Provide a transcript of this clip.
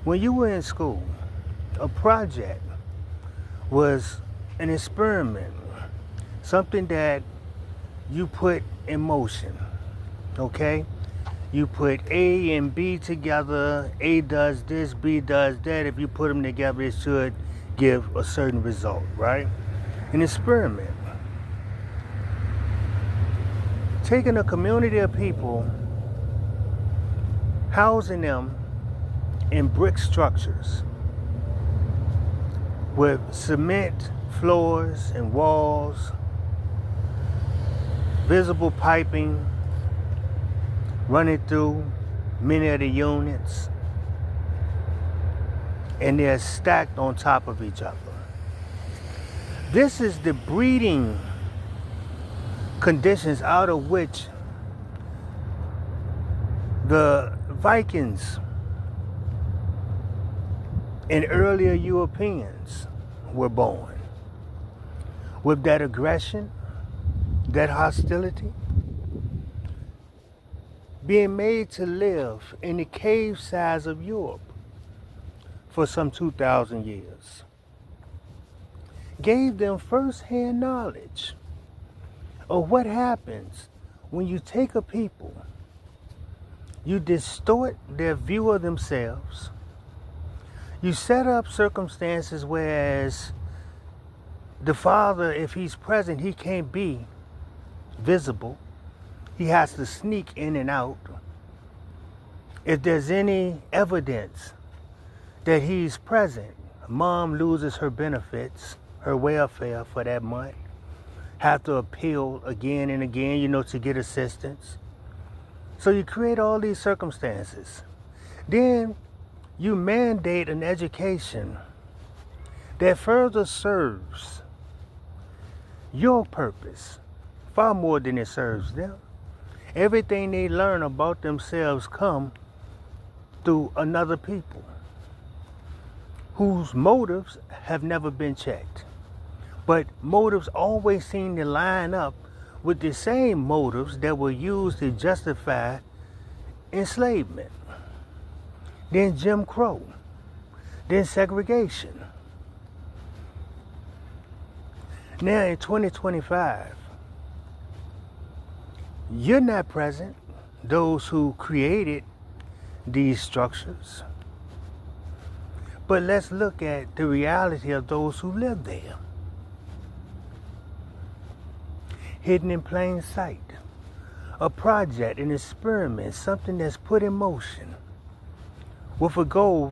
When you were in school, a project was an experiment, something that you put in motion, okay? You put A and B together, A does this, B does that. If you put them together, it should give a certain result, right? An experiment. Taking a community of people, housing them in brick structures with cement floors and walls, visible piping running through many of the units, and they're stacked on top of each other. This is the breeding conditions out of which the Vikings and earlier Europeans were born, with that aggression, that hostility, being made to live in the cave sides of Europe for some 2,000 years, gave them first-hand knowledge of what happens when you take a people, you distort their view of themselves, you set up circumstances whereas the father, if he's present, he can't be visible. He has to sneak in and out. If there's any evidence that he's present, mom loses her benefits, her welfare for that month, have to appeal again and again, to get assistance. So you create all these circumstances. Then you mandate an education that further serves your purpose far more than it serves them. Everything they learn about themselves come through another people whose motives have never been checked. But motives always seem to line up with the same motives that were used to justify enslavement, then Jim Crow, then segregation. Now in 2025, you're not present, those who created these structures. But let's look at the reality of those who live there. Hidden in plain sight. A project, an experiment, something that's put in motion with a goal